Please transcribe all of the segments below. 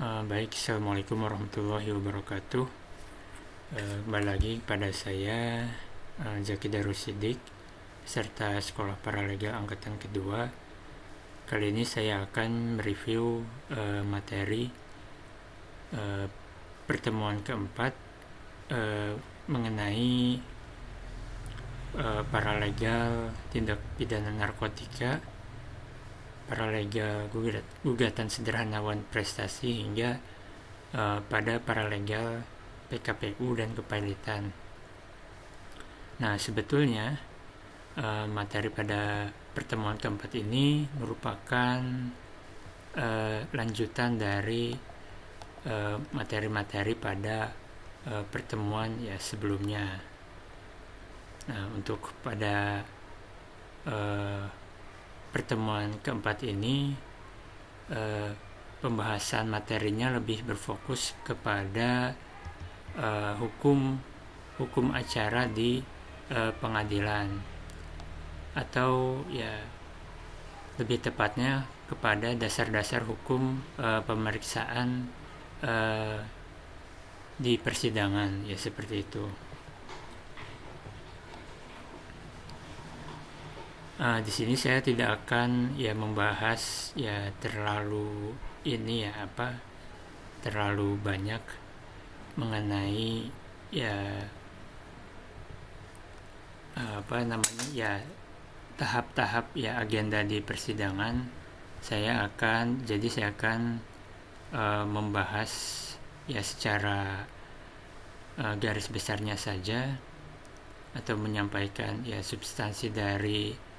Baik, Assalamualaikum warahmatullahi wabarakatuh. Kembali lagi pada saya, Zaki Darus Siddiq, peserta Sekolah Paralegal Angkatan Kedua. Kali ini saya akan mereview materi pertemuan keempat mengenai paralegal tindak pidana narkotika, paralegal gugatan sederhanawan prestasi hingga pada paralegal PKPU dan kepailitan. Nah, sebetulnya materi pada pertemuan keempat ini merupakan lanjutan dari materi-materi pada pertemuan sebelumnya. Nah, untuk pada pertemuan keempat ini pembahasan materinya lebih berfokus kepada hukum acara di pengadilan, atau lebih tepatnya kepada dasar-dasar hukum pemeriksaan di persidangan, seperti itu. Di sini saya tidak akan membahas terlalu banyak mengenai tahap-tahap agenda di persidangan. Saya akan membahas secara garis besarnya saja, atau menyampaikan substansi dari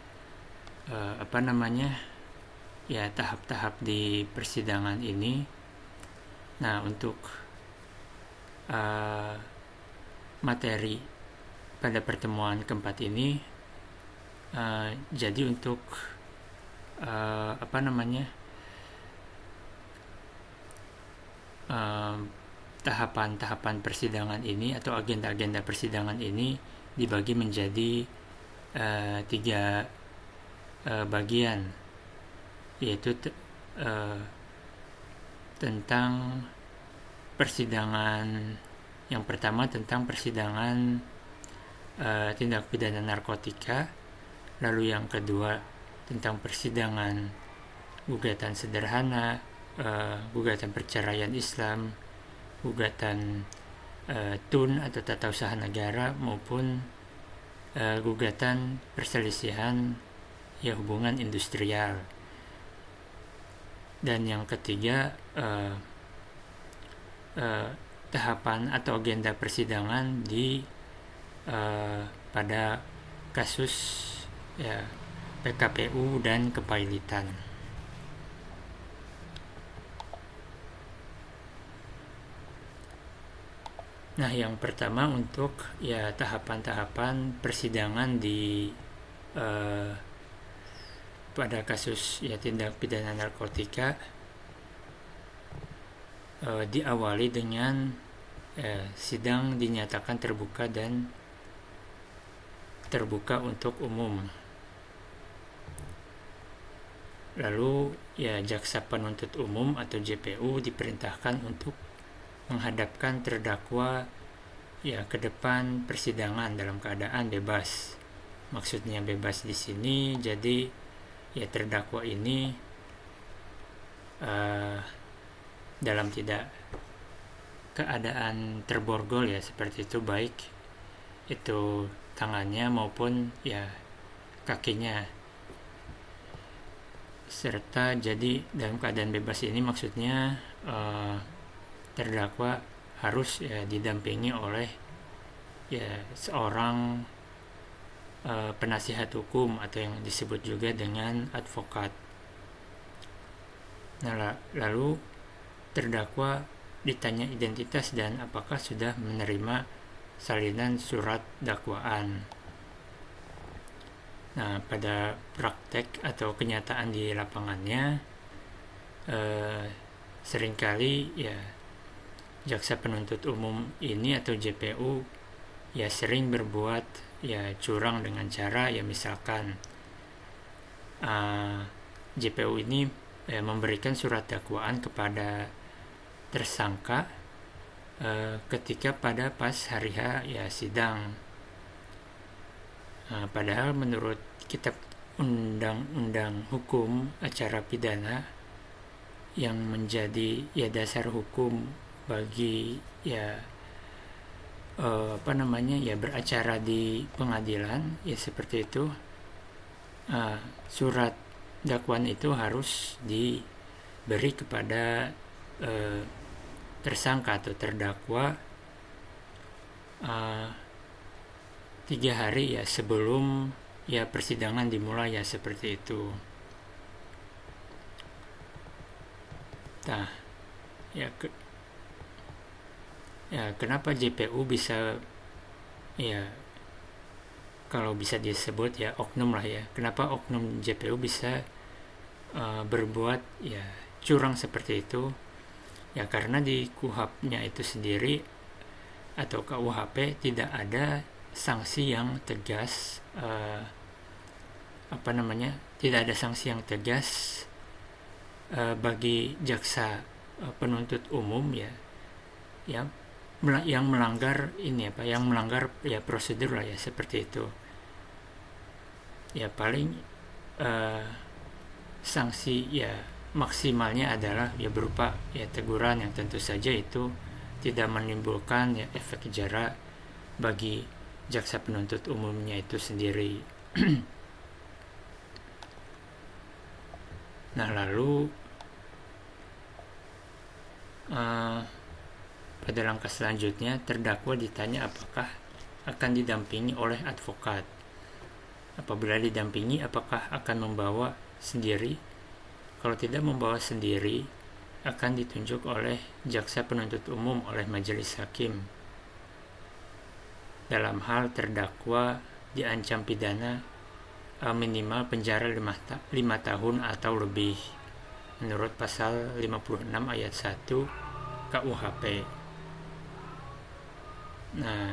tahap-tahap di persidangan ini. Nah, untuk materi pada pertemuan keempat ini, jadi untuk tahapan-tahapan persidangan ini atau agenda-agenda persidangan ini dibagi menjadi 3 bagian, yaitu tentang persidangan. Yang pertama tentang persidangan tindak pidana narkotika, lalu yang kedua tentang persidangan gugatan sederhana, gugatan perceraian Islam, gugatan TUN atau tata usaha negara, maupun gugatan perselisihan hubungan industrial. Dan yang ketiga tahapan atau agenda persidangan di pada kasus PKPU dan kepailitan. Nah, yang pertama untuk tahapan-tahapan persidangan di pada kasus tindak pidana narkotika diawali dengan sidang dinyatakan terbuka dan terbuka untuk umum. Lalu jaksa penuntut umum atau JPU diperintahkan untuk menghadapkan terdakwa ke depan persidangan dalam keadaan bebas. Maksudnya bebas di sini, jadi terdakwa ini dalam tidak keadaan terborgol seperti itu, baik itu tangannya maupun kakinya, serta jadi dalam keadaan bebas ini maksudnya terdakwa harus didampingi oleh seorang penasihat hukum atau yang disebut juga dengan advokat. Nah, lalu terdakwa ditanya identitas dan apakah sudah menerima salinan surat dakwaan. Nah, pada praktek atau kenyataan di lapangannya seringkali jaksa penuntut umum ini atau JPU sering berbuat curang dengan cara misalkan JPU ini memberikan surat dakwaan kepada tersangka ketika pada pas hari H ya sidang. Padahal menurut kitab undang-undang hukum acara pidana yang menjadi ya dasar hukum bagi ya beracara di pengadilan ya seperti itu, surat dakwaan itu harus diberi kepada tersangka atau terdakwa 3 hari ya sebelum ya persidangan dimulai ya seperti itu. Nah, kenapa JPU bisa ya kalau bisa disebut ya oknum lah ya. Kenapa oknum JPU bisa berbuat ya curang seperti itu? Ya karena di KUHP-nya itu sendiri atau KUHP tidak ada sanksi yang tegas, tidak ada sanksi yang tegas bagi jaksa penuntut umum yang melanggar yang melanggar ya prosedur lah ya seperti itu. Ya paling sanksi ya maksimalnya adalah ya berupa ya teguran yang tentu saja itu tidak menimbulkan ya efek jera bagi jaksa penuntut umumnya itu sendiri. Nah lalu pada langkah selanjutnya terdakwa ditanya apakah akan didampingi oleh advokat. Apabila didampingi apakah akan membawa sendiri? Kalau tidak membawa sendiri, akan ditunjuk oleh jaksa penuntut umum oleh majelis hakim. Dalam hal terdakwa diancam pidana minimal penjara 5 tahun atau lebih menurut pasal 56 ayat 1 KUHP. Nah,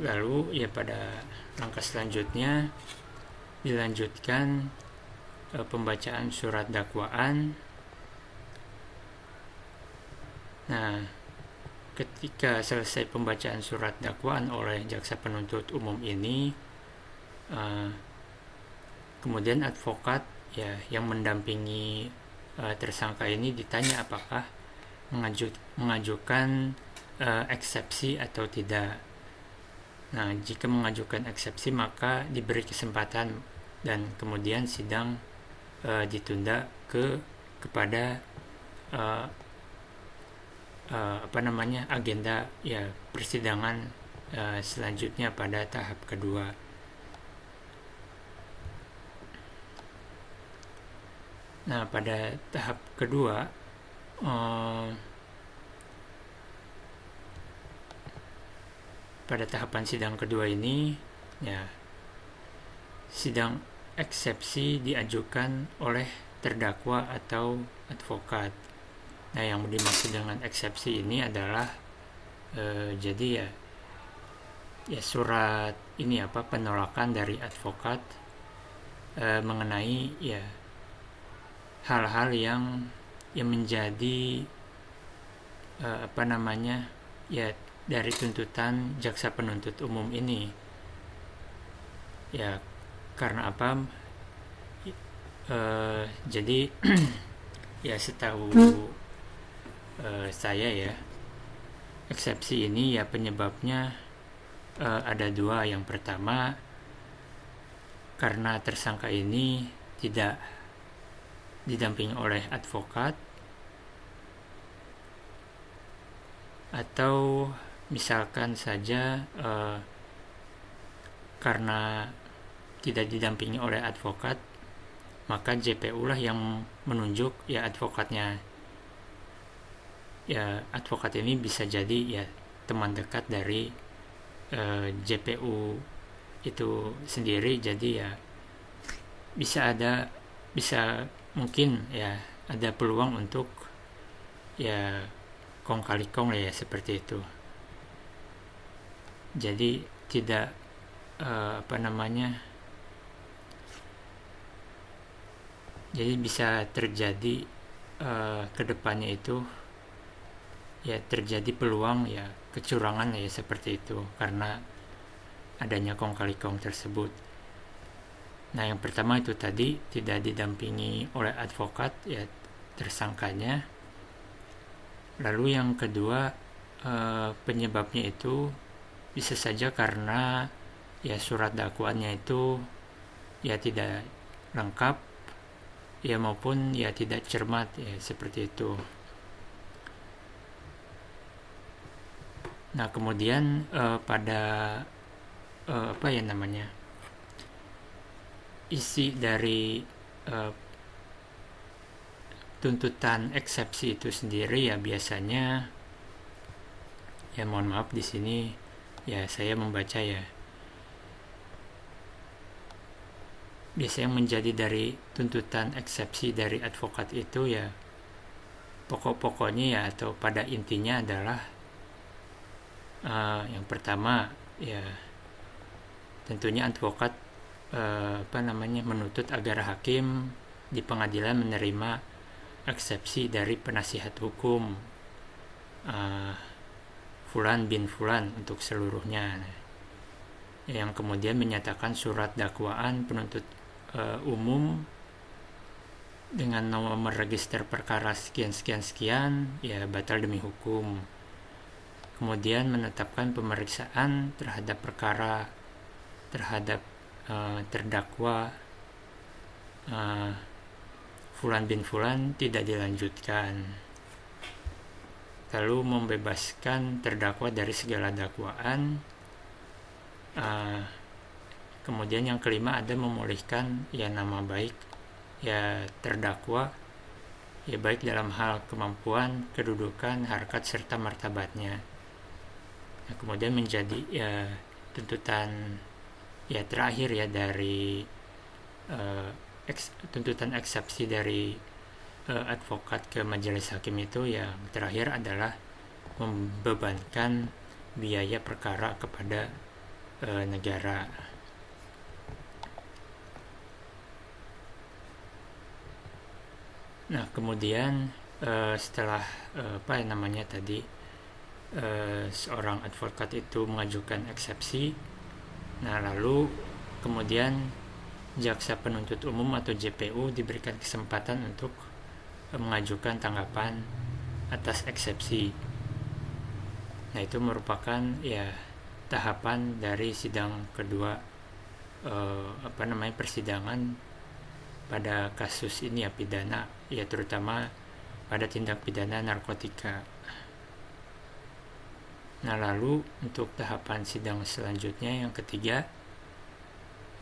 lalu ya pada langkah selanjutnya dilanjutkan pembacaan surat dakwaan. Nah, ketika selesai pembacaan surat dakwaan oleh jaksa penuntut umum ini, kemudian advokat ya yang mendampingi tersangka ini ditanya apakah mengajukan eksepsi atau tidak. Nah, jika mengajukan eksepsi maka diberi kesempatan dan kemudian sidang ditunda kepada agenda ya persidangan selanjutnya pada tahap kedua. Nah, pada tahap kedua pada tahapan sidang kedua ini ya sidang eksepsi diajukan oleh terdakwa atau advokat. Nah, yang dimaksud dengan eksepsi ini adalah jadi ya surat ini penolakan dari advokat mengenai ya hal-hal yang menjadi ya dari tuntutan jaksa penuntut umum ini. Ya karena jadi ya setahu saya ya eksepsi ini ya penyebabnya ada 2. Yang pertama karena tersangka ini tidak didampingi oleh advokat, atau misalkan saja karena tidak didampingi oleh advokat maka JPU lah yang menunjuk ya advokatnya. Ya advokat ini bisa jadi ya teman dekat dari JPU itu sendiri, jadi ya bisa mungkin ya ada peluang untuk ya kong kali kong lah ya seperti itu. Jadi tidak jadi bisa terjadi kedepannya itu ya terjadi peluang ya kecurangan ya seperti itu karena adanya kong kali kong tersebut. Nah, yang pertama itu tadi tidak didampingi oleh advokat ya tersangkanya. Lalu yang kedua, penyebabnya itu bisa saja karena ya surat dakwaannya itu ya tidak lengkap ya maupun ya tidak cermat ya seperti itu. Nah, kemudian pada isi dari tuntutan eksepsi itu sendiri ya biasanya ya mohon maaf di sini ya saya membaca ya biasanya menjadi dari tuntutan eksepsi dari advokat itu ya pokok-pokoknya ya atau pada intinya adalah yang pertama ya tentunya advokat menuntut agar hakim di pengadilan menerima eksepsi dari penasihat hukum Fulan bin Fulan untuk seluruhnya, yang kemudian menyatakan surat dakwaan penuntut umum dengan nomor register perkara sekian ya batal demi hukum. Kemudian menetapkan pemeriksaan terhadap perkara terhadap terdakwa Fulan bin Fulan tidak dilanjutkan. Lalu membebaskan terdakwa dari segala dakwaan. Kemudian yang kelima ada memulihkan ya nama baik ya terdakwa ya baik dalam hal kemampuan, kedudukan, harkat serta martabatnya. Nah, kemudian menjadi ya tuntutan ya terakhir ya dari tuntutan eksepsi dari advokat ke majelis hakim itu yang terakhir adalah membebankan biaya perkara kepada negara. Nah, kemudian setelah seorang advokat itu mengajukan eksepsi, nah lalu kemudian jaksa penuntut umum atau JPU diberikan kesempatan untuk mengajukan tanggapan atas eksepsi. Nah, itu merupakan ya tahapan dari sidang kedua persidangan pada kasus ini ya pidana ya terutama pada tindak pidana narkotika. Nah, lalu untuk tahapan sidang selanjutnya yang ketiga,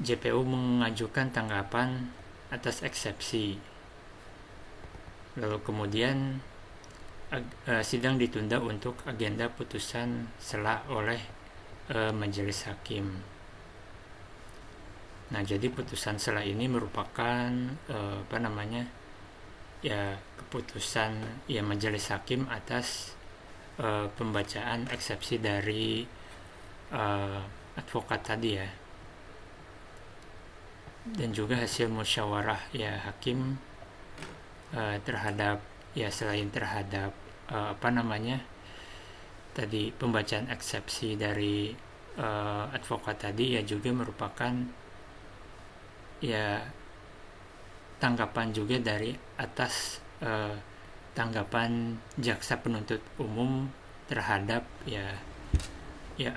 JPU mengajukan tanggapan atas eksepsi. Lalu kemudian sidang ditunda untuk agenda putusan sela oleh majelis hakim. Nah, jadi putusan sela ini merupakan keputusan ya majelis hakim atas pembacaan eksepsi dari advokat tadi ya, dan juga hasil musyawarah ya hakim terhadap ya selain terhadap tadi pembacaan eksepsi dari advokat tadi ya juga merupakan ya tanggapan juga dari atas tanggapan jaksa penuntut umum terhadap ya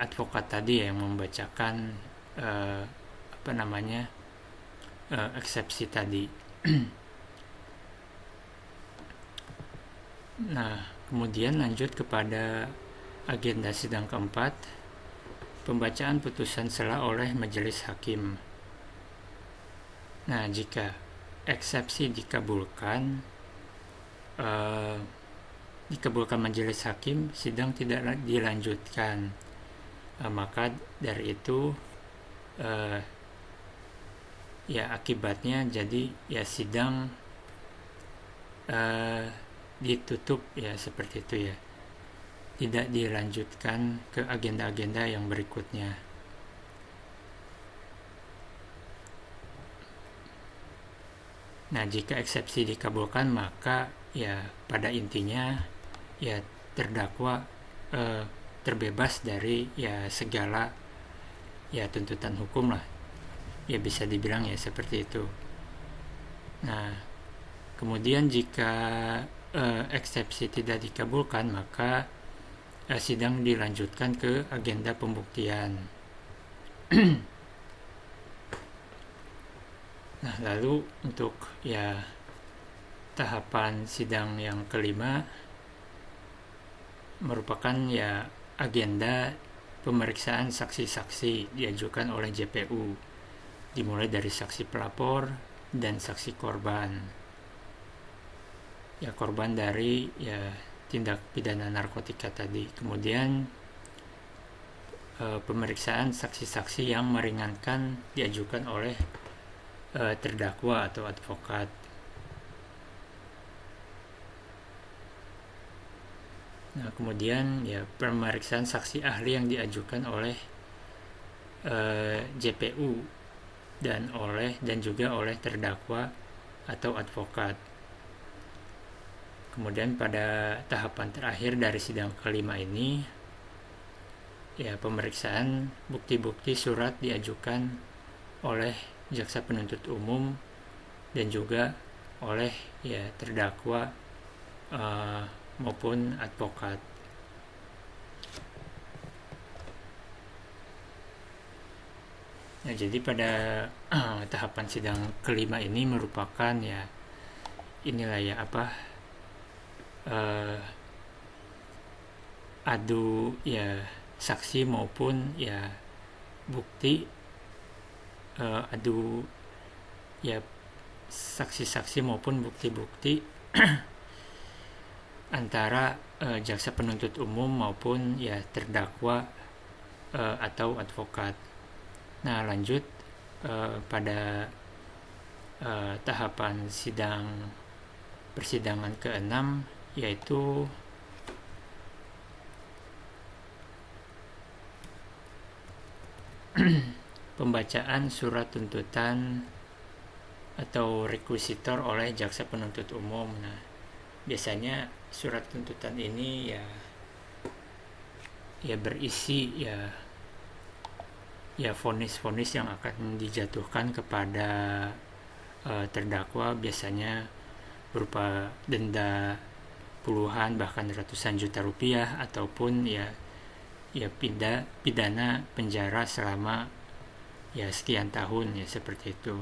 advokat tadi yang membacakan eksepsi tadi. Nah, kemudian lanjut kepada agenda sidang keempat, pembacaan putusan sela oleh majelis hakim. Nah, jika eksepsi dikabulkan majelis hakim, sidang tidak dilanjutkan. Maka dari itu ya akibatnya jadi ya sidang ditutup ya seperti itu ya, tidak dilanjutkan ke agenda-agenda yang berikutnya. Nah, jika eksepsi dikabulkan maka ya pada intinya ya terdakwa terbebas dari ya segala ya tuntutan hukum lah, ya bisa dibilang ya seperti itu. Nah, kemudian jika eksepsi tidak dikabulkan, maka sidang dilanjutkan ke agenda pembuktian. Nah, lalu untuk ya tahapan sidang yang kelima merupakan ya agenda pemeriksaan saksi-saksi diajukan oleh JPU, dimulai dari saksi pelapor dan saksi korban. Ya, korban dari ya tindak pidana narkotika tadi. Kemudian pemeriksaan saksi-saksi yang meringankan diajukan oleh terdakwa atau advokat. Nah, kemudian ya pemeriksaan saksi ahli yang diajukan oleh JPU dan juga oleh terdakwa atau advokat. Kemudian pada tahapan terakhir dari sidang kelima ini, ya pemeriksaan bukti-bukti surat diajukan oleh jaksa penuntut umum dan juga oleh ya terdakwa maupun advokat. Nah, jadi pada tahapan sidang kelima ini merupakan ya inilah ya adu ya saksi maupun ya bukti, adu ya saksi-saksi maupun bukti-bukti antara jaksa penuntut umum maupun ya terdakwa atau advokat. Nah, lanjut pada tahapan persidangan ke-6, yaitu pembacaan surat tuntutan atau rekuisitor oleh jaksa penuntut umum. Nah, biasanya surat tuntutan ini ya berisi ya vonis-vonis yang akan dijatuhkan kepada terdakwa, biasanya berupa denda puluhan bahkan ratusan juta rupiah ataupun ya pidana penjara selama ya sekian tahun, ya seperti itu.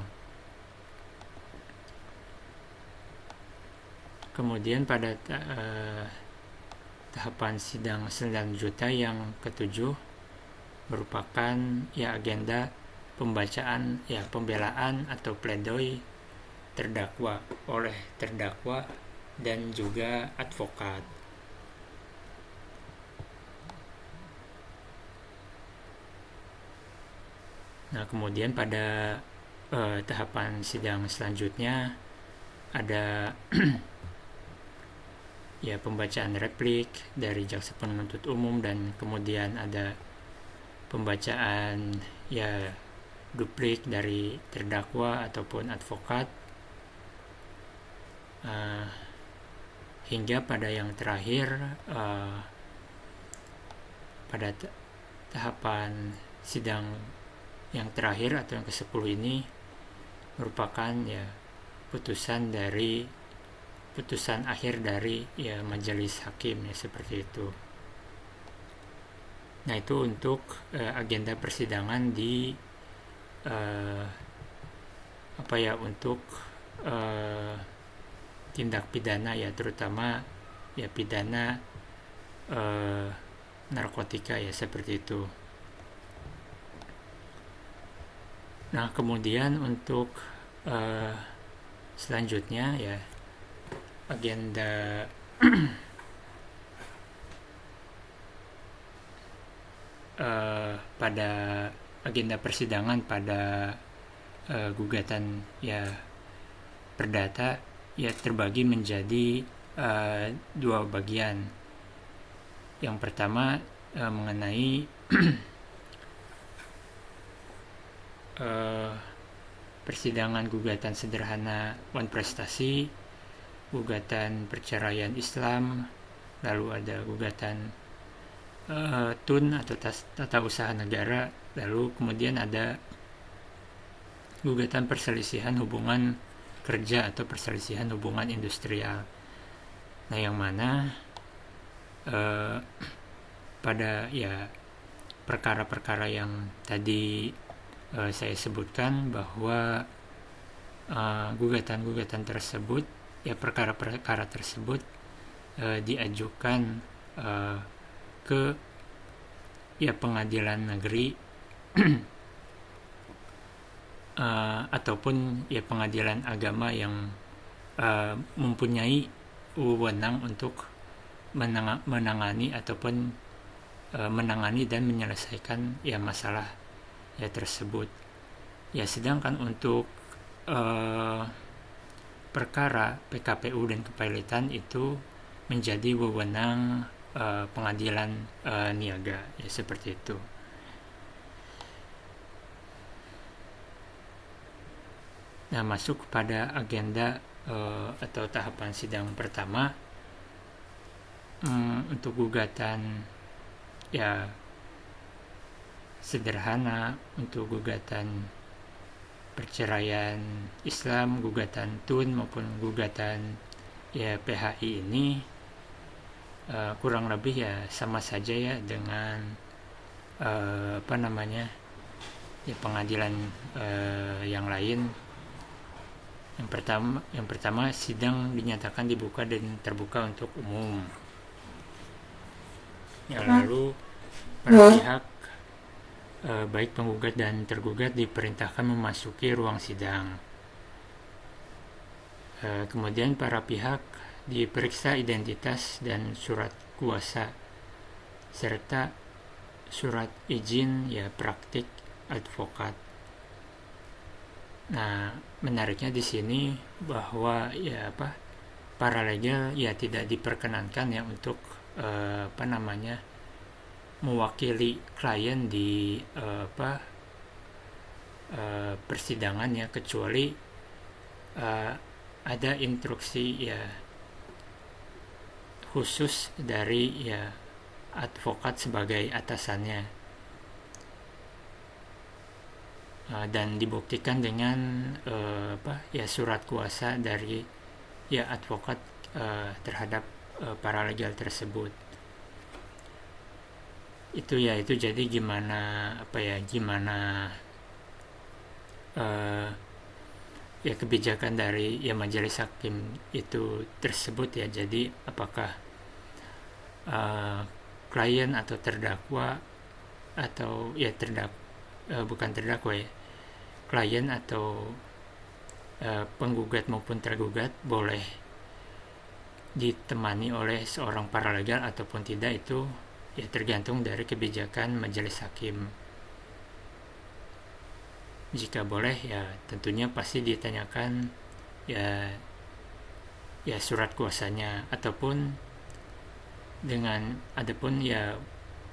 Kemudian pada tahapan sidang selanjutnya yang ketujuh merupakan ya agenda pembacaan ya pembelaan atau pledoi terdakwa oleh terdakwa dan juga advokat. Nah, kemudian pada tahapan sidang selanjutnya ada ya pembacaan replik dari jaksa penuntut umum dan kemudian ada pembacaan ya duplik dari terdakwa ataupun advokat, hingga pada yang terakhir pada tahapan sidang yang terakhir atau yang ke-10 ini merupakan ya putusan akhir dari ya majelis hakim, ya seperti itu. Nah, itu untuk agenda persidangan di untuk tindak pidana ya, terutama ya pidana narkotika, ya seperti itu. Nah, kemudian untuk selanjutnya ya agenda pada agenda persidangan pada gugatan ya perdata ya terbagi menjadi dua bagian. Yang pertama mengenai persidangan gugatan sederhana wan prestasi, gugatan perceraian Islam, lalu ada gugatan TUN atau tata usaha negara, lalu kemudian ada gugatan perselisihan hubungan kerja atau perselisihan hubungan industrial. Nah, yang mana pada ya perkara-perkara yang tadi saya sebutkan, bahwa gugatan-gugatan tersebut, ya perkara-perkara tersebut diajukan ke ya pengadilan negeri ataupun ya pengadilan agama yang mempunyai wewenang untuk menangani ataupun menangani dan menyelesaikan ya masalah ya tersebut. Ya, sedangkan untuk perkara PKPU dan kepailitan itu menjadi wewenang pengadilan niaga, ya seperti itu. Nah, masuk kepada agenda atau tahapan sidang pertama. Untuk gugatan ya sederhana, untuk gugatan perceraian Islam, gugatan TUN maupun gugatan ya PHI ini kurang lebih ya sama saja ya dengan ya pengadilan yang lain. Yang pertama sidang dinyatakan dibuka dan terbuka untuk umum. Ya, lalu para pihak baik penggugat dan tergugat diperintahkan memasuki ruang sidang. Kemudian para pihak diperiksa identitas dan surat kuasa serta surat izin ya praktik advokat. Nah, menariknya di sini bahwa ya paralegal ya tidak diperkenankan ya untuk mewakili klien di persidangan ya, kecuali ada instruksi ya khusus dari ya advokat sebagai atasannya, dan dibuktikan dengan surat kuasa dari ya advokat terhadap paralegal tersebut. Itu jadi gimana kebijakan dari ya majelis hakim itu tersebut ya. Jadi apakah klien atau terdakwa atau ya bukan terdakwa ya, klien atau penggugat maupun tergugat boleh ditemani oleh seorang paralegal ataupun tidak, itu ya tergantung dari kebijakan majelis hakim. Jika boleh ya tentunya pasti ditanyakan ya surat kuasanya, adapun ya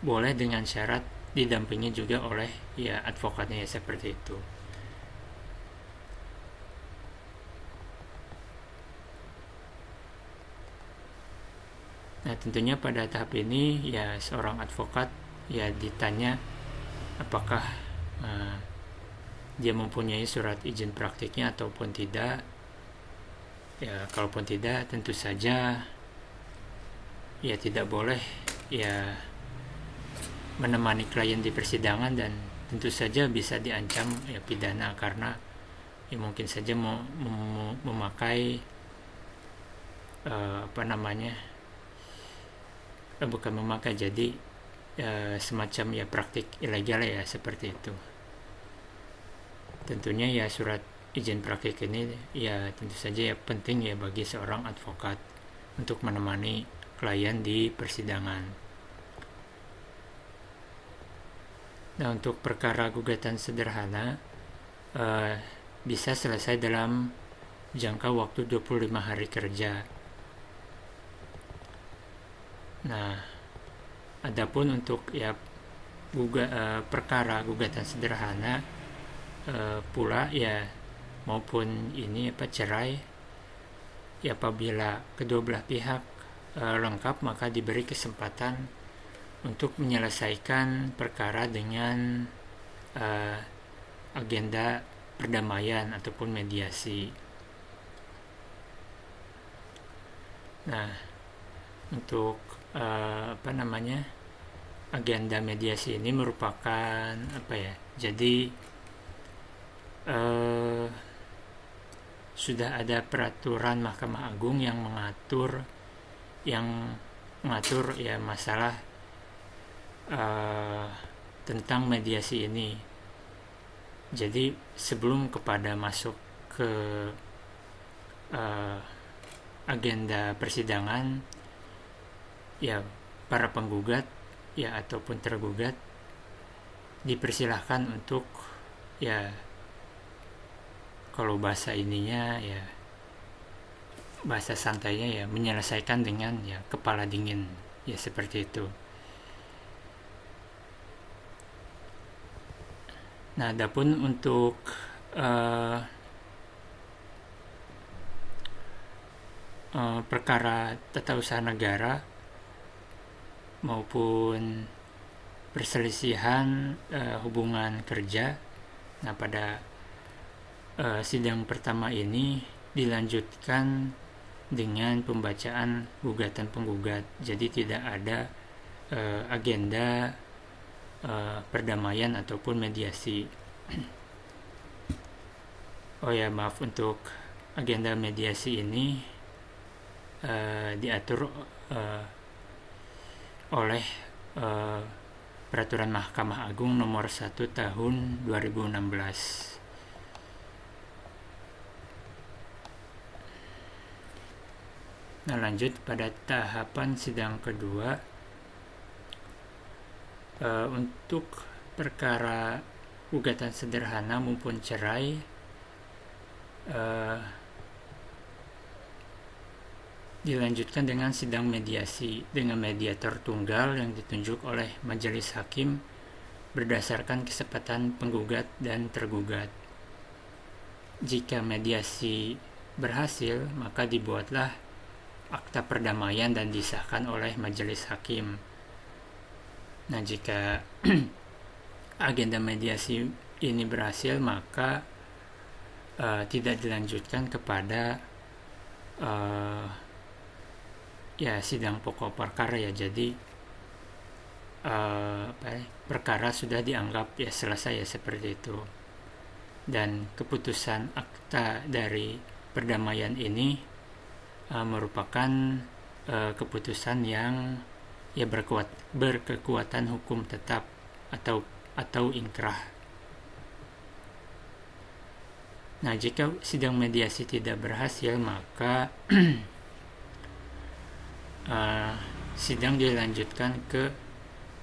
boleh dengan syarat didampingi juga oleh ya advokatnya, ya seperti itu. Nah, tentunya pada tahap ini ya seorang advokat ya ditanya apakah dia mempunyai surat izin praktiknya ataupun tidak. Ya, kalaupun tidak, tentu saja ya tidak boleh ya menemani klien di persidangan, dan tentu saja bisa diancam ya pidana, karena ya mungkin saja memakai bukan memakai, jadi semacam ya praktik ilegal ya seperti itu. Tentunya ya surat izin praktik ini ya tentu saja ya penting ya bagi seorang advokat untuk menemani klien di persidangan. Nah, untuk perkara gugatan sederhana bisa selesai dalam jangka waktu 25 hari kerja. Nah, adapun untuk ya perkara gugatan sederhana pula ya maupun ini cerai ya, apabila kedua belah pihak lengkap, maka diberi kesempatan untuk menyelesaikan perkara dengan agenda perdamaian ataupun mediasi. Nah, untuk agenda mediasi ini merupakan jadi sudah ada peraturan Mahkamah Agung yang mengatur ya masalah tentang mediasi ini. Jadi sebelum kepada masuk ke agenda persidangan, ya para penggugat ya ataupun tergugat dipersilahkan untuk ya, kalau bahasa ininya ya, bahasa santainya ya, menyelesaikan dengan ya kepala dingin, ya seperti itu. Nah, adapun untuk perkara tata usaha negara maupun perselisihan hubungan kerja, nah pada sidang pertama ini dilanjutkan dengan pembacaan gugatan penggugat. Jadi tidak ada agenda perdamaian ataupun mediasi. Oh ya, maaf, untuk agenda mediasi ini diatur oleh Peraturan Mahkamah Agung nomor 1 tahun 2016. Nah, lanjut pada tahapan sidang kedua. Untuk perkara gugatan sederhana maupun cerai, dilanjutkan dengan sidang mediasi dengan mediator tunggal yang ditunjuk oleh majelis hakim berdasarkan kesepakatan penggugat dan tergugat. Jika mediasi berhasil, maka dibuatlah akta perdamaian dan disahkan oleh majelis hakim. Nah, jika agenda mediasi ini berhasil, maka tidak dilanjutkan kepada ya sidang pokok perkara ya. Jadi perkara sudah dianggap ya selesai ya, seperti itu. Dan keputusan akta dari perdamaian ini merupakan keputusan yang ya berkekuatan hukum tetap atau inkrah. Nah, jika sidang mediasi tidak berhasil, maka sidang dilanjutkan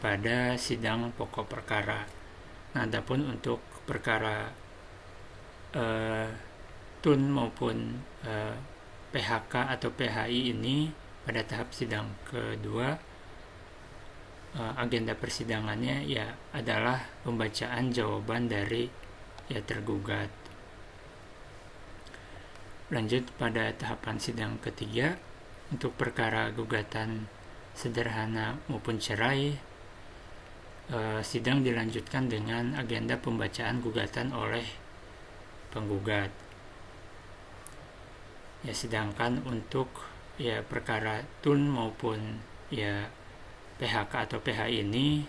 pada sidang pokok perkara. Nah, adapun untuk perkara TUN maupun PHK atau PHI ini pada tahap sidang kedua, agenda persidangannya ya adalah pembacaan jawaban dari ya tergugat. Lanjut pada tahapan sidang ketiga, untuk perkara gugatan sederhana maupun cerai, sidang dilanjutkan dengan agenda pembacaan gugatan oleh penggugat. Ya, sedangkan untuk ya perkara TUN maupun ya PHK atau PHI ini,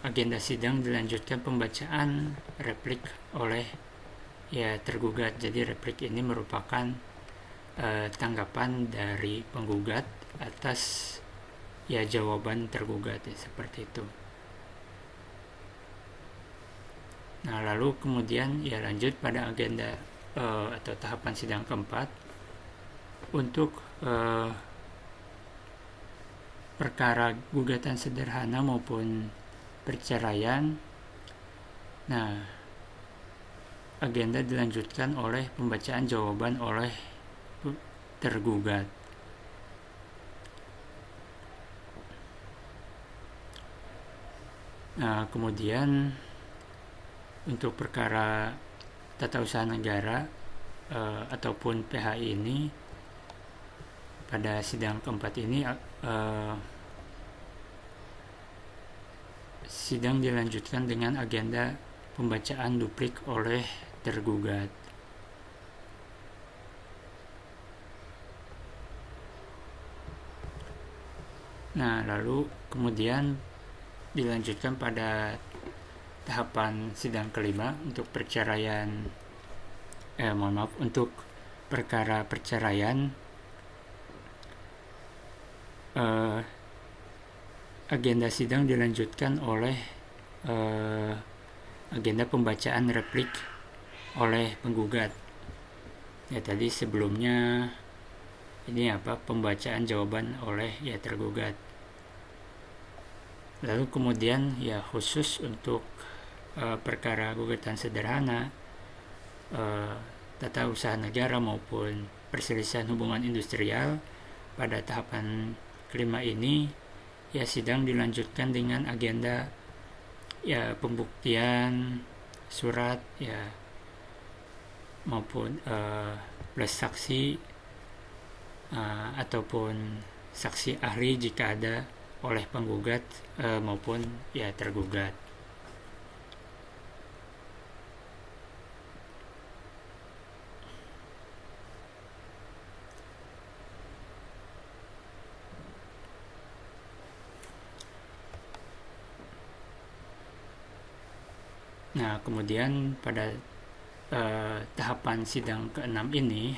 agenda sidang dilanjutkan pembacaan replik oleh ya tergugat. Jadi replik ini merupakan tanggapan dari penggugat atas ya jawaban tergugat ya, seperti itu. Nah, lalu kemudian ya lanjut pada agenda atau tahapan sidang keempat untuk perkara gugatan sederhana maupun perceraian. Nah, agenda dilanjutkan oleh pembacaan jawaban oleh tergugat. Nah, kemudian untuk perkara tata usaha negara ataupun PHI ini, pada sidang keempat ini sidang dilanjutkan dengan agenda pembacaan duplik oleh tergugat. Nah, lalu kemudian dilanjutkan pada tahapan sidang kelima untuk untuk perkara perceraian. Agenda sidang dilanjutkan oleh agenda pembacaan replik oleh penggugat. Ya, tadi sebelumnya ini pembacaan jawaban oleh tergugat. Lalu kemudian khusus untuk perkara gugatan sederhana, tata usaha negara maupun perselisihan hubungan industrial, pada tahapan kelima ini sidang dilanjutkan dengan agenda pembuktian surat maupun plus saksi ataupun saksi ahli jika ada oleh penggugat maupun tergugat. Nah, kemudian pada tahapan sidang ke-6 ini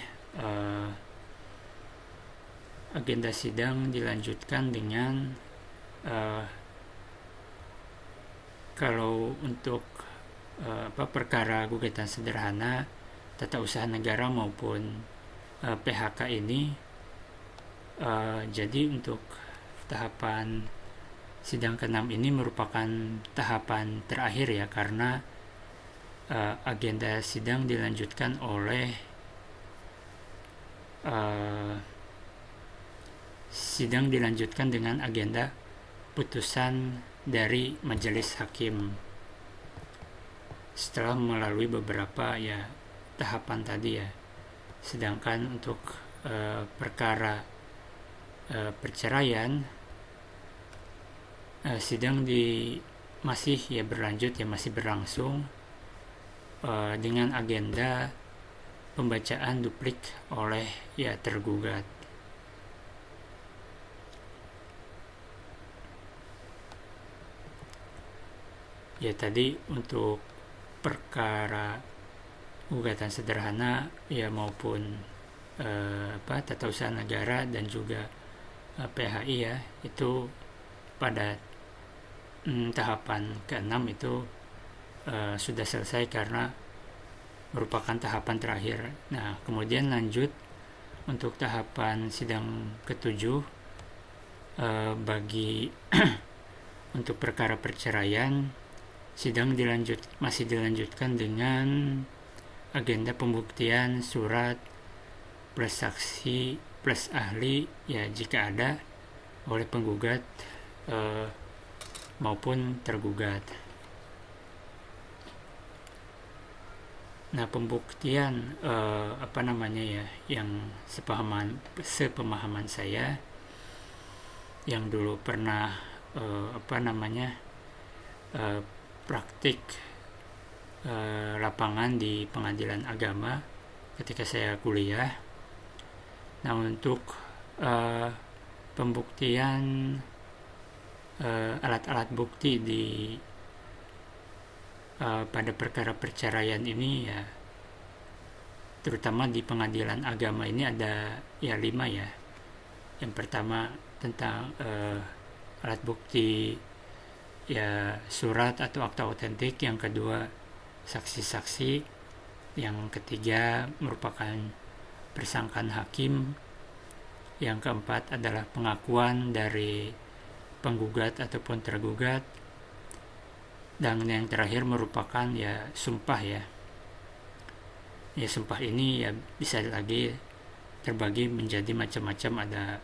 agenda sidang dilanjutkan dengan kalau untuk perkara gugatan sederhana, tata usaha negara maupun PHK ini, jadi untuk tahapan sidang ke-6 ini merupakan tahapan terakhir karena agenda sidang dilanjutkan oleh dengan agenda putusan dari majelis hakim setelah melalui beberapa tahapan tadi Sedangkan untuk perkara perceraian, sidang masih berlanjut masih berlangsung dengan agenda pembacaan duplik oleh tergugat. Tadi untuk perkara gugatan sederhana maupun tata usaha negara dan juga PHI itu pada tahapan ke-6 itu sudah selesai karena merupakan tahapan terakhir. Nah, kemudian lanjut untuk tahapan sidang ke-7 bagi untuk perkara perceraian, sidang masih dilanjutkan dengan agenda pembuktian surat plus saksi plus ahli jika ada oleh penggugat maupun tergugat. Nah, pembuktian yang sepemahaman saya yang dulu pernah praktik lapangan di pengadilan agama ketika saya kuliah. Nah, untuk pembuktian alat-alat bukti pada perkara perceraian ini terutama di pengadilan agama ini ada 5 Yang pertama tentang alat bukti surat atau akta otentik, yang kedua saksi-saksi, yang ketiga merupakan persangkaan hakim, yang keempat adalah pengakuan dari penggugat ataupun tergugat, dan yang terakhir merupakan sumpah sumpah ini bisa lagi terbagi menjadi macam-macam. Ada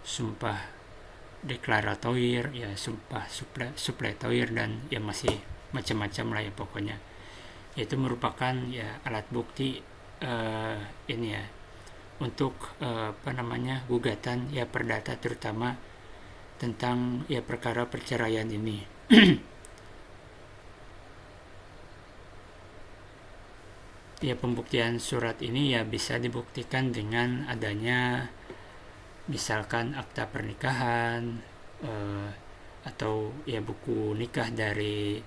sumpah deklaratoir, sumpah supletoir, dan masih macam-macam lah pokoknya. Itu merupakan alat bukti untuk gugatan ya perdata, terutama tentang ya perkara perceraian ini. Ya, pembuktian surat ini ya bisa dibuktikan dengan adanya misalkan akta pernikahan, atau ya buku nikah dari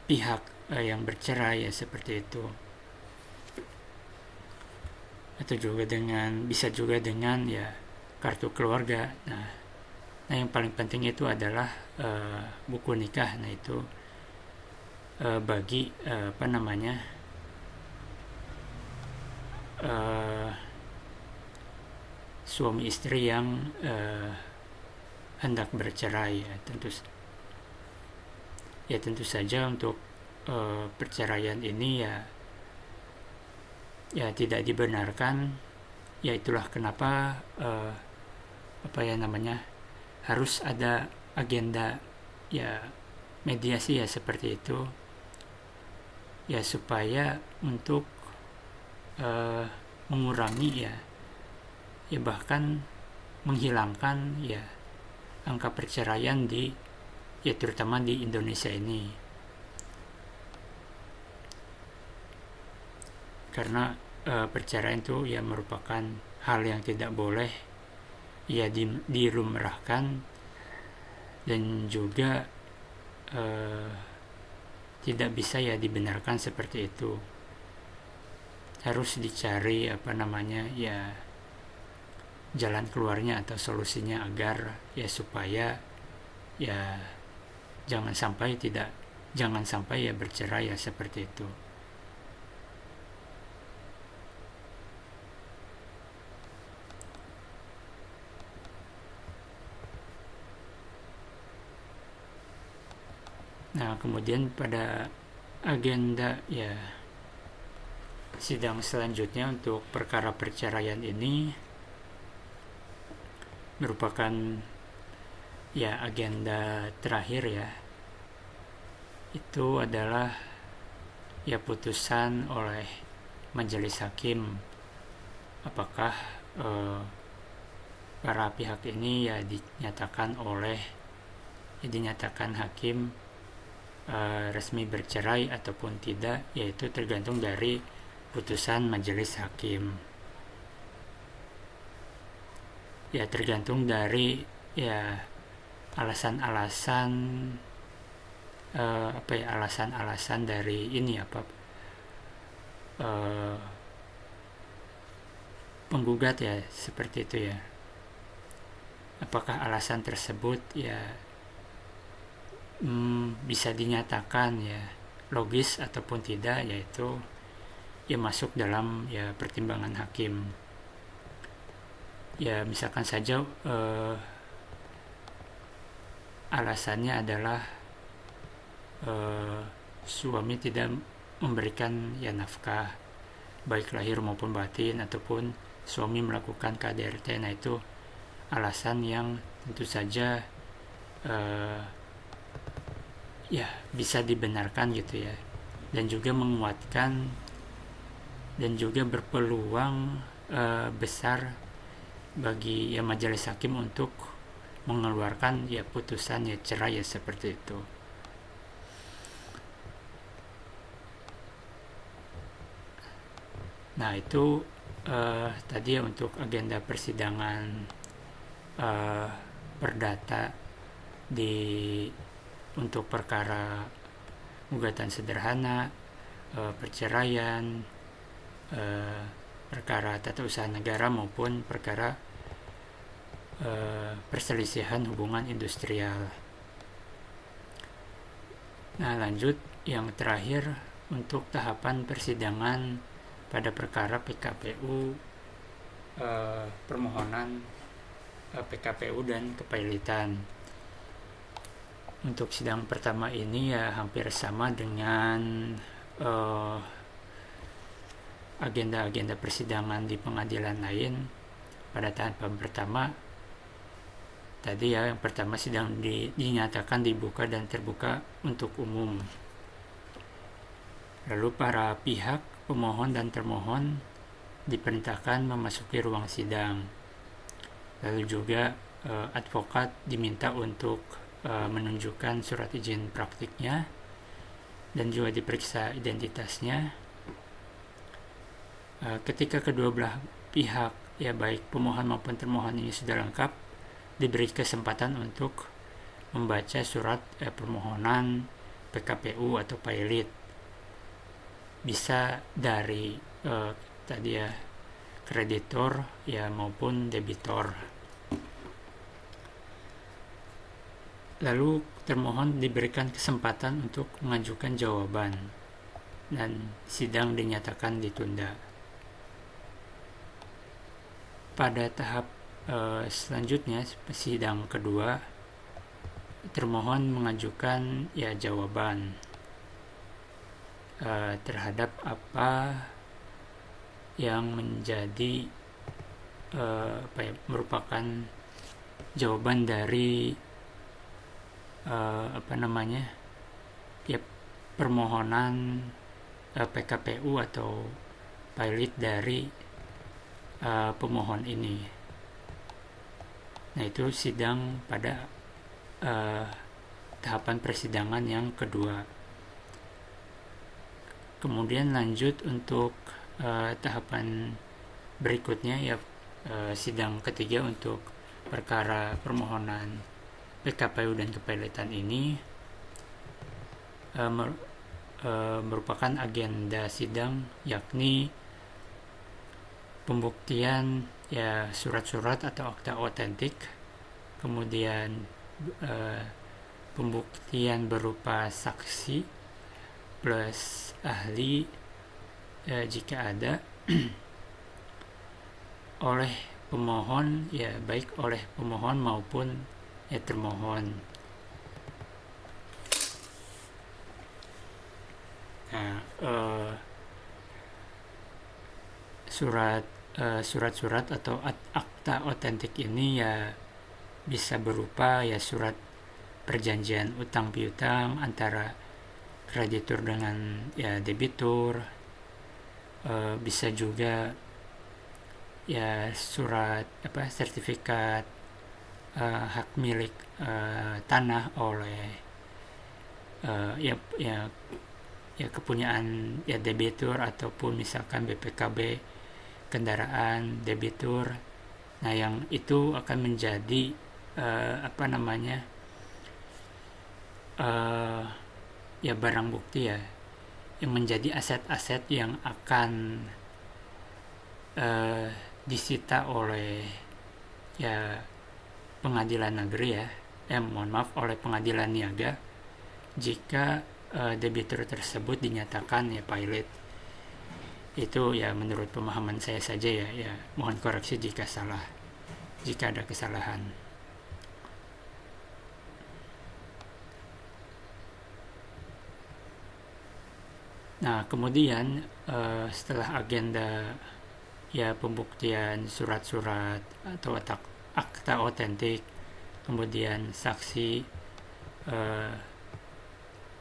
pihak yang bercerai ya, seperti itu. Atau juga bisa juga dengan ya kartu keluarga. Nah yang paling penting itu adalah buku nikah. Nah itu bagi suami istri yang hendak bercerai ya, tentu saja untuk perceraian ini ya tidak dibenarkan. Ya itulah kenapa harus ada agenda ya mediasi ya, seperti itu ya, supaya untuk mengurangi ya bahkan menghilangkan ya angka perceraian terutama di Indonesia ini. Karena perceraian itu ya merupakan hal yang tidak boleh ya dilumrahkan, dan juga tidak bisa ya dibenarkan seperti itu. Harus dicari jalan keluarnya atau solusinya, agar ya supaya ya jangan sampai ya bercerai ya, seperti itu. Nah, kemudian pada agenda ya sidang selanjutnya untuk perkara perceraian ini merupakan ya agenda terakhir ya. Itu adalah ya putusan oleh majelis hakim, apakah para pihak ini ya dinyatakan hakim resmi bercerai ataupun tidak, yaitu tergantung dari putusan majelis hakim. Ya tergantung dari ya alasan-alasan dari ini penggugat ya, seperti itu ya. Apakah alasan tersebut ya bisa dinyatakan ya logis ataupun tidak, yaitu ya masuk dalam ya pertimbangan hakim. Ya misalkan saja alasannya adalah suami tidak memberikan ya nafkah baik lahir maupun batin, ataupun suami melakukan KDRT. Nah itu alasan yang tentu saja ya bisa dibenarkan gitu ya, dan juga menguatkan dan juga berpeluang besar bagi ya majelis hakim untuk mengeluarkan ya putusan ya cerai ya, seperti itu. Nah itu tadi ya untuk agenda persidangan perdata untuk perkara gugatan sederhana, perceraian, perkara tata usaha negara, maupun perkara perselisihan hubungan industrial. Nah lanjut yang terakhir untuk tahapan persidangan pada perkara PKPU, permohonan PKPU dan kepailitan. Untuk sidang pertama ini ya hampir sama dengan agenda-agenda persidangan di pengadilan lain. Pada tahapan pertama tadi ya, yang pertama sidang dinyatakan dibuka dan terbuka untuk umum. Lalu para pihak pemohon dan termohon diperintahkan memasuki ruang sidang. Lalu juga advokat diminta untuk menunjukkan surat izin praktiknya dan juga diperiksa identitasnya. Ketika kedua belah pihak, ya baik pemohon maupun termohon ini sudah lengkap, diberi kesempatan untuk membaca surat permohonan PKPU atau pilot. Bisa dari tadi ya kreditor ya maupun debitor. Lalu termohon diberikan kesempatan untuk mengajukan jawaban dan sidang dinyatakan ditunda. Pada tahap selanjutnya, sidang kedua, termohon mengajukan ya jawaban terhadap apa yang menjadi merupakan jawaban dari permohonan PKPU atau pilot dari pemohon ini. Nah, itu sidang pada tahapan persidangan yang kedua. Kemudian lanjut untuk tahapan berikutnya, ya sidang ketiga untuk perkara permohonan PKPU dan kepilotan ini merupakan agenda sidang, yakni pembuktian ya surat-surat atau akta otentik, kemudian pembuktian berupa saksi plus ahli jika ada oleh pemohon, ya baik oleh pemohon maupun ya termohon. Nah, surat-surat atau akta otentik ini ya bisa berupa ya surat perjanjian utang piutang antara kreditur dengan ya debitur, bisa juga ya surat sertifikat hak milik tanah oleh ya kepunyaan ya debitur, ataupun misalkan BPKB kendaraan debitur. Nah, yang itu akan menjadi ya barang bukti ya, yang menjadi aset-aset yang akan disita oleh ya pengadilan negeri oleh pengadilan niaga jika debitur tersebut dinyatakan ya pilot. Itu ya menurut pemahaman saya saja ya mohon koreksi jika salah, jika ada kesalahan. Nah, kemudian setelah agenda ya pembuktian surat-surat atau akta otentik, kemudian saksi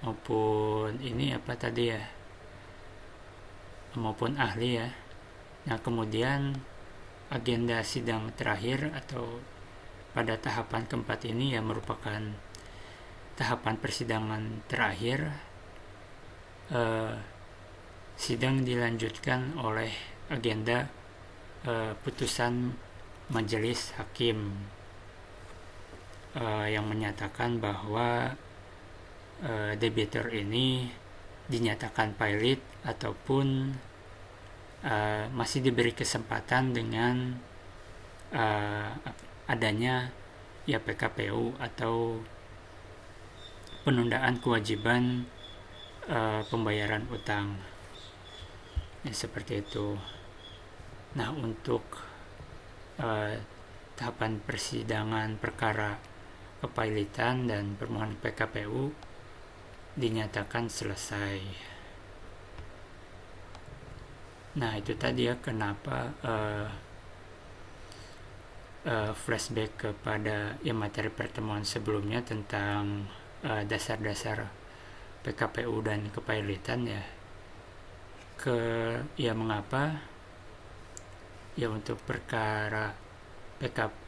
maupun maupun ahli ya. Nah, kemudian agenda sidang terakhir atau pada tahapan keempat ini ya merupakan tahapan persidangan terakhir. Sidang dilanjutkan oleh agenda putusan majelis hakim yang menyatakan bahwa debitur ini dinyatakan pilot ataupun masih diberi kesempatan dengan adanya ya PKPU atau penundaan kewajiban pembayaran utang ya, seperti itu. Nah, untuk tahapan persidangan perkara kepailitan dan permohonan PKPU dinyatakan selesai. Nah, itu tadi ya kenapa flashback kepada materi pertemuan sebelumnya tentang dasar-dasar PKPU dan kepailitan ya. Mengapa ya untuk perkara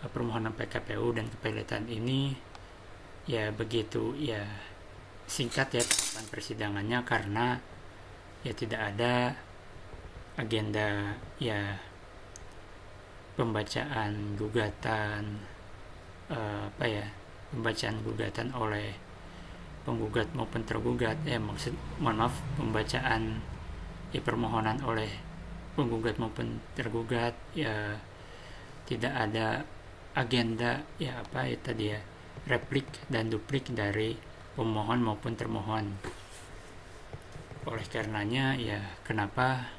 permohonan PKPU dan kepilitan ini ya begitu ya singkat ya tahapan persidangannya, karena ya tidak ada agenda ya pembacaan gugatan pembacaan gugatan oleh penggugat maupun tergugat, pembacaan ya permohonan oleh penggugat maupun tergugat, ya tidak ada agenda ya replik dan duplik dari pemohon maupun termohon. Oleh karenanya ya kenapa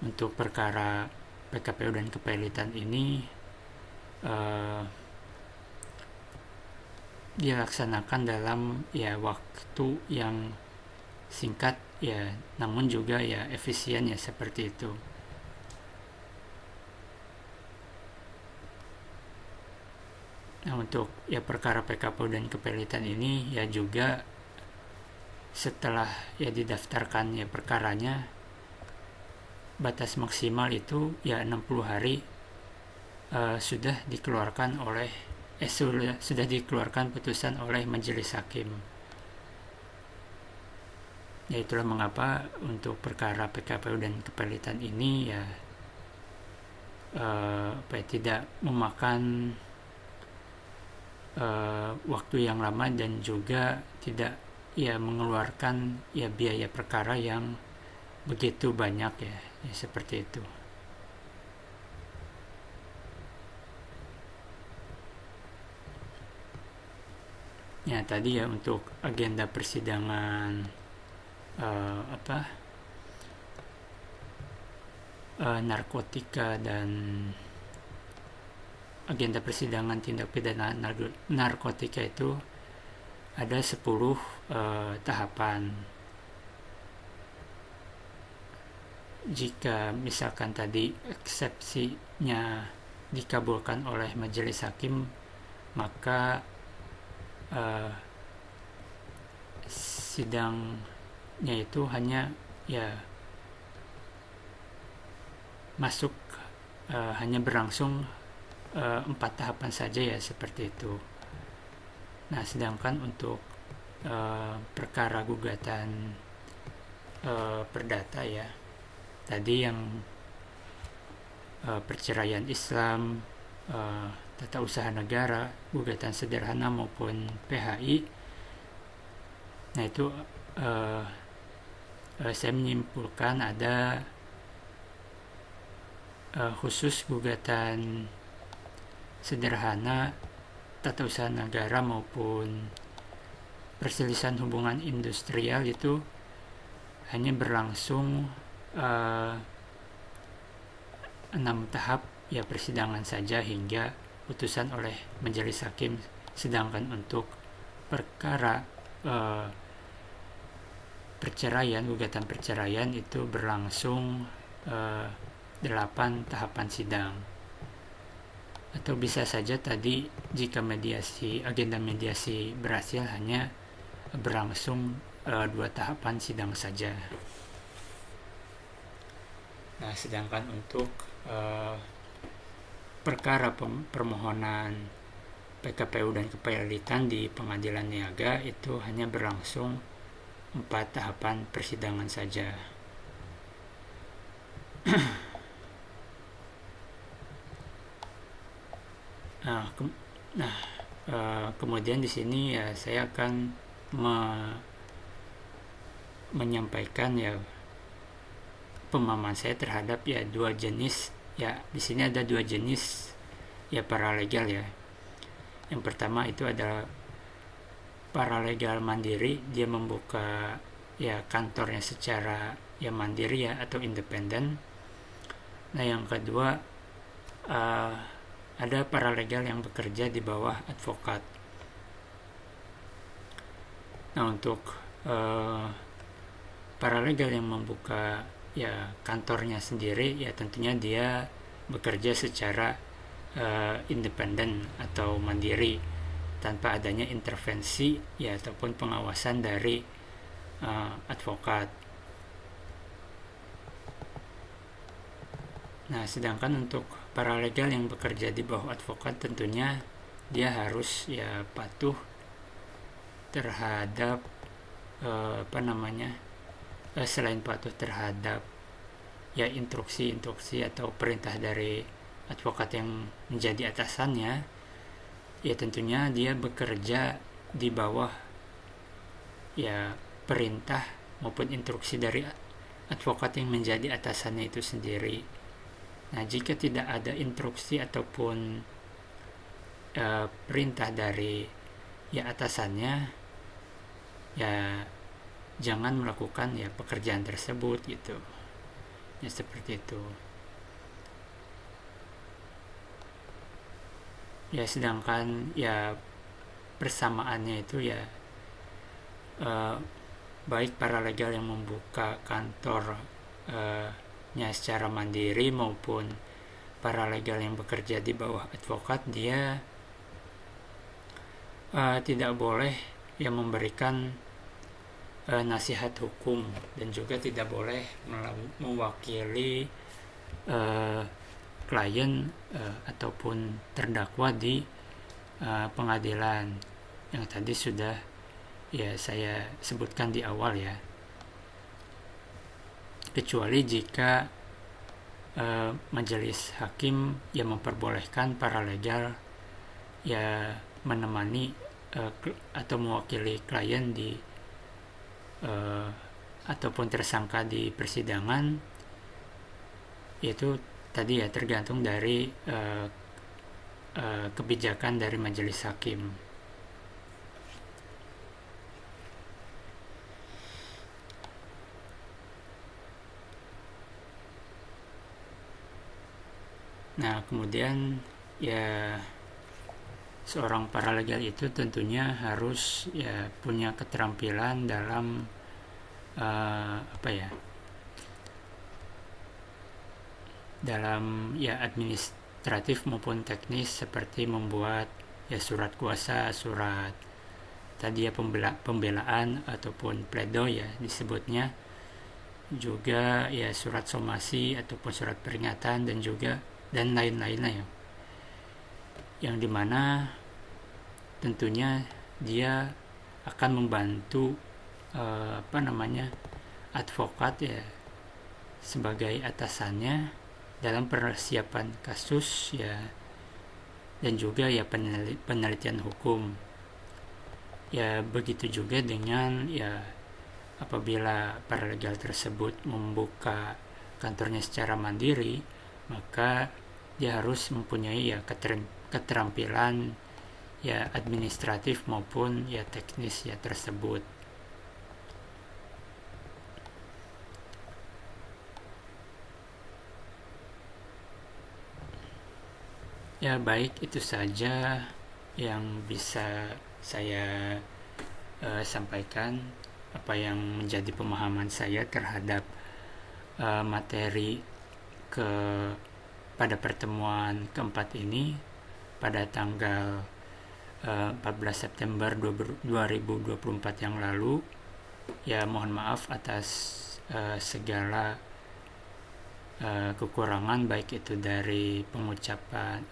untuk perkara PKPU dan kepilitan ini dilaksanakan dalam ya waktu yang singkat ya, namun juga ya efisien ya, seperti itu. Nah, untuk ya perkara PKPU dan kepilitan ini ya juga setelah ya didaftarkan ya perkaranya, batas maksimal itu ya 60 hari sudah dikeluarkan putusan oleh majelis hakim. Ya itulah mengapa untuk perkara PKPU dan kepilitan ini ya tidak memakan waktu yang lama dan juga tidak ya mengeluarkan ya biaya perkara yang begitu banyak ya seperti itu. Ya tadi ya untuk agenda persidangan narkotika dan agenda persidangan tindak pidana narkotika itu ada 10 tahapan. Jika misalkan tadi eksepsinya dikabulkan oleh majelis hakim, maka sidangnya itu hanya ya masuk hanya berlangsung 4 tahapan saja ya, seperti itu. Nah, sedangkan untuk perkara gugatan perdata ya tadi yang perceraian Islam, tata usaha negara, gugatan sederhana maupun PHI. Nah itu saya menyimpulkan ada khusus gugatan sederhana, tata usaha negara maupun perselisihan hubungan industrial itu hanya berlangsung 6 tahap ya persidangan saja hingga putusan oleh majelis hakim. Sedangkan untuk perkara perceraian, gugatan perceraian itu berlangsung 8 tahapan sidang. Atau bisa saja tadi jika agenda mediasi berhasil hanya berlangsung 2 tahapan sidang saja. Nah, sedangkan untuk perkara permohonan PKPU dan kepilitan di pengadilan niaga itu hanya berlangsung 4 tahapan persidangan saja. Kemudian di sini ya saya akan menyampaikan ya pemahaman saya terhadap ya 2 jenis ya. Di sini ada 2 jenis ya paralegal ya. Yang pertama itu adalah paralegal mandiri, dia membuka ya kantornya secara ya mandiri ya atau independen. Nah, yang kedua ada paralegal yang bekerja di bawah advokat. Nah, untuk paralegal yang membuka ya kantornya sendiri ya tentunya dia bekerja secara independen atau mandiri tanpa adanya intervensi ya ataupun pengawasan dari advokat. Nah, sedangkan untuk paralegal yang bekerja di bawah advokat tentunya dia harus ya patuh terhadap selain patuh terhadap ya instruksi atau perintah dari advokat yang menjadi atasannya, ya tentunya dia bekerja di bawah ya perintah maupun instruksi dari advokat yang menjadi atasannya itu sendiri. Nah, jika tidak ada instruksi ataupun perintah dari ya atasannya, ya jangan melakukan ya pekerjaan tersebut gitu. Ya seperti itu. Ya sedangkan ya persamaannya itu ya baik paralegal yang membuka kantornya secara mandiri maupun paralegal yang bekerja di bawah advokat, dia tidak boleh yang memberikan nasihat hukum dan juga tidak boleh mewakili klien ataupun terdakwa di pengadilan yang tadi sudah ya saya sebutkan di awal ya, kecuali jika majelis hakim yang memperbolehkan paralegal ya menemani atau mewakili klien di ataupun tersangka di persidangan. Yaitu tadi ya tergantung dari kebijakan dari majelis hakim. Nah, kemudian ya seorang paralegal itu tentunya harus ya punya keterampilan dalam dalam ya administratif maupun teknis, seperti membuat ya surat kuasa, surat tadi ya pembelaan ataupun pledo ya disebutnya, juga ya surat somasi ataupun surat peringatan dan lain-lainnya ya, yang dimana tentunya dia akan membantu advokat ya sebagai atasannya dalam persiapan kasus ya, dan juga ya penelitian hukum. Ya begitu juga dengan ya apabila paralegal tersebut membuka kantornya secara mandiri, maka dia harus mempunyai ya keterampilan ya administratif maupun ya teknis ya tersebut. Ya baik, itu saja yang bisa saya sampaikan, apa yang menjadi pemahaman saya terhadap materi pada pertemuan keempat ini pada tanggal 14 September 2024 yang lalu. Ya mohon maaf atas segala kekurangan, baik itu dari pengucapan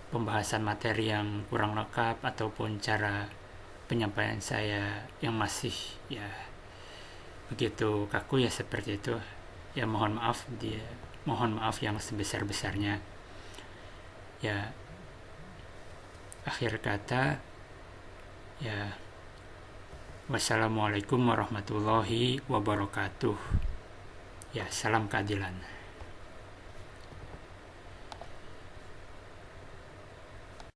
pembahasan materi yang kurang lengkap ataupun cara penyampaian saya yang masih ya begitu kaku ya, seperti itu ya. Mohon maaf yang sebesar-besarnya ya. Akhir kata ya, wassalamualaikum warahmatullahi wabarakatuh. Ya, salam keadilan.